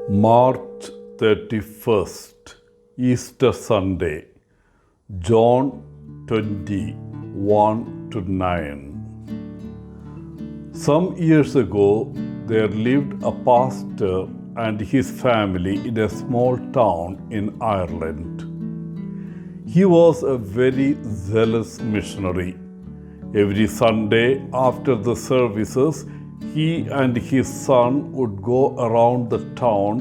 March 31st, Easter Sunday, John 20:1-9. Some years ago, there lived a pastor and his family in a small town in Ireland. He was a very zealous missionary. Every Sunday after the services, he and his son would go around the town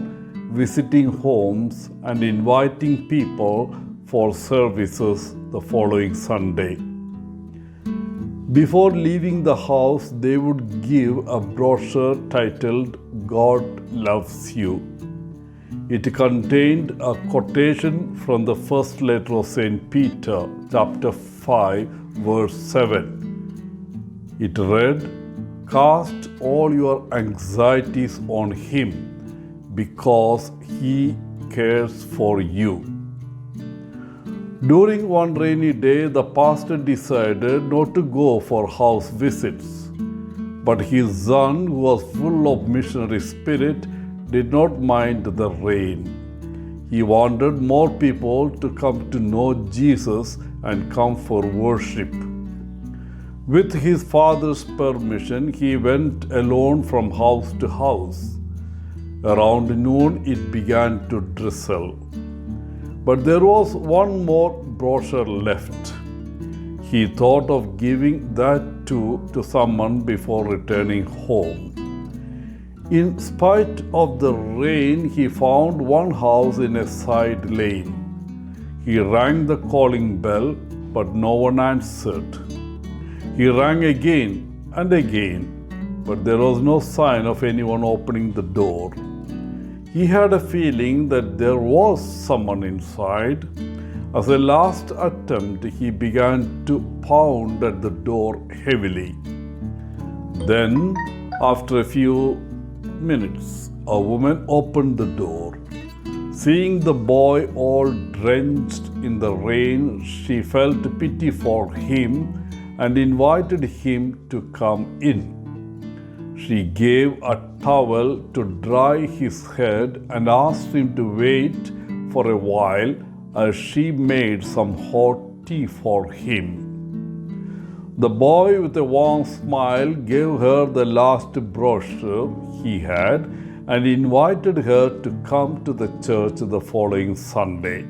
visiting homes and inviting people for services the following Sunday. Before leaving the house, they would give a brochure titled "God Loves You." It contained a quotation from the first letter of St. Peter, chapter 5, verse 7. It read, "Cast all your anxieties on Him, because He cares for you." During one rainy day, the pastor decided not to go for house visits. But his son, who was full of missionary spirit, did not mind the rain. He wanted more people to come to know Jesus and come for worship. With his father's permission, he went alone from house to house. Around noon, it began to drizzle. But there was one more brochure left. He thought of giving that too to someone before returning home. In spite of the rain, he found one house in a side lane. He rang the calling bell, but no one answered. He rang again and again, but there was no sign of anyone opening the door. He had a feeling that there was someone inside. As a last attempt, he began to pound at the door heavily. Then, after a few minutes, a woman opened the door. Seeing the boy all drenched in the rain, she felt pity for him and invited him to come in. She gave a towel to dry his head and asked him to wait for a while as she made some hot tea for him. The boy, with a warm smile, gave her the last brochure he had and invited her to come to the church the following Sunday.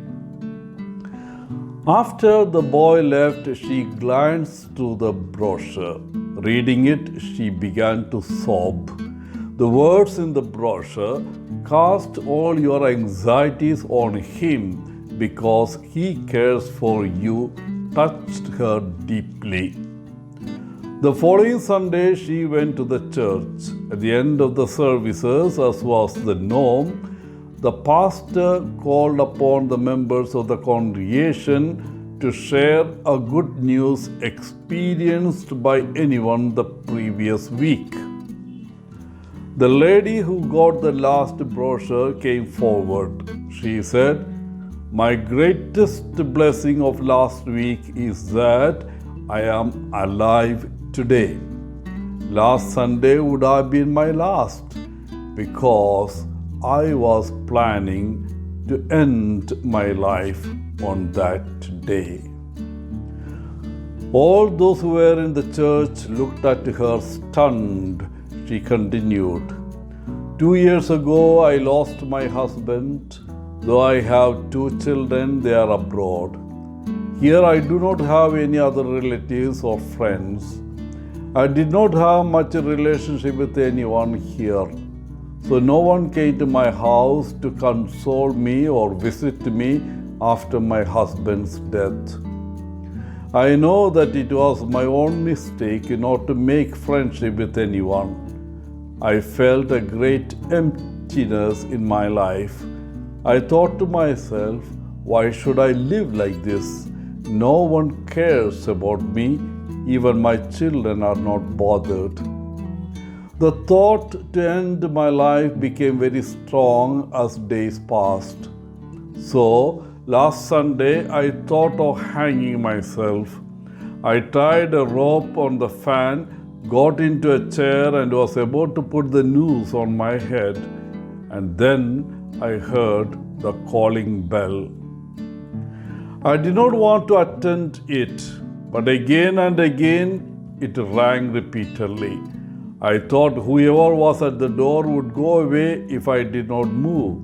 After the boy left, she glanced through the brochure. Reading it, she began to sob. The words in the brochure, "Cast all your anxieties on Him because He cares for you," touched her deeply. The following Sunday, she went to the church. At the end of the services, as was the norm, the pastor called upon the members of the congregation to share a good news experienced by anyone the previous week. The lady who got the last brochure came forward. She said, "My greatest blessing of last week is that I am alive today. Last Sunday would have been my last because I was planning to end my life on that day." All those who were in the church looked at her stunned. She continued, "2 years ago, I lost my husband. Though I have 2 children, they are abroad. Here I do not have any other relatives or friends. I did not have much relationship with anyone here. So no one came to my house to console me or visit me after my husband's death. I know that it was my own mistake not to make friendship with anyone. I felt a great emptiness in my life. I thought to myself, why should I live like this? No one cares about me. Even my children are not bothered. The thought to end my life became very strong as days passed. So, last Sunday, I thought of hanging myself. I tied a rope on the fan, got into a chair, and was about to put the noose on my head and then I heard the calling bell. I did not want to attend it, but again and again it rang repeatedly. I thought whoever was at the door would go away if I did not move.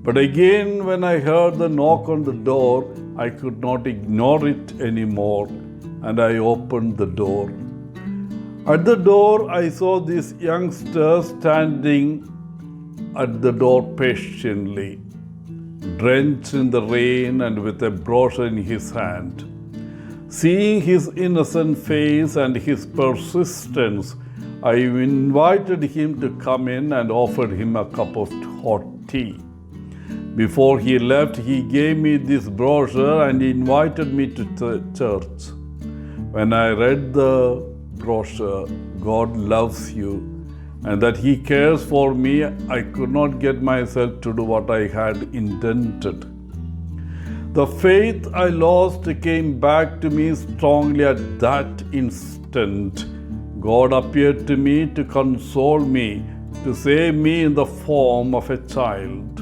But again, when I heard the knock on the door, I could not ignore it anymore, and I opened the door. At the door, I saw this youngster standing at the door patiently, drenched in the rain and with a brochure in his hand. Seeing his innocent face and his persistence, I invited him to come in and offered him a cup of hot tea. Before he left, he gave me this brochure and invited me to church. When I read the brochure, God loves you, and that He cares for me, I could not get myself to do what I had intended. The faith I lost came back to me strongly at that instant. God appeared to me to console me, to save me in the form of a child.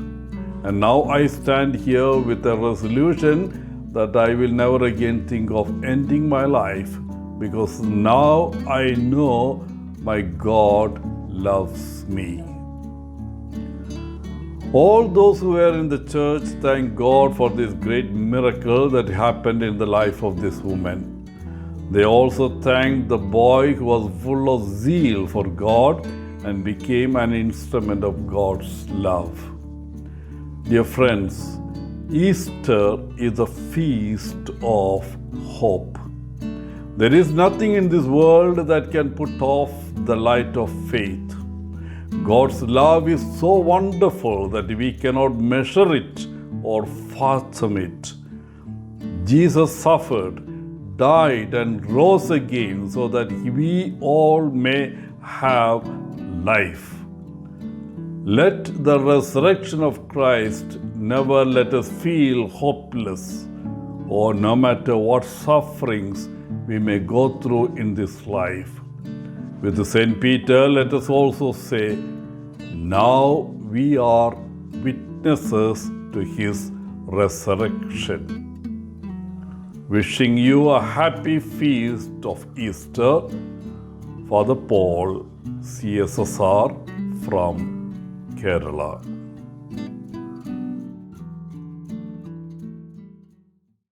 And now I stand here with a resolution that I will never again think of ending my life, because now I know my God loves me. All those who were in the church thank God for this great miracle that happened in the life of this woman. They also thanked the boy who was full of zeal for God and became an instrument of God's love. Dear friends, Easter is a feast of hope. There is nothing in this world that can put off the light of faith. God's love is so wonderful that we cannot measure it or fathom it. Jesus suffered, died, and rose again so that we all may have life. Let the resurrection of Christ never let us feel hopeless, or no matter what sufferings we may go through in this life. With St. Peter, let us also say, now we are witnesses to his resurrection. Wishing you a happy feast of Easter, Father Paul, CSSR from Kerala.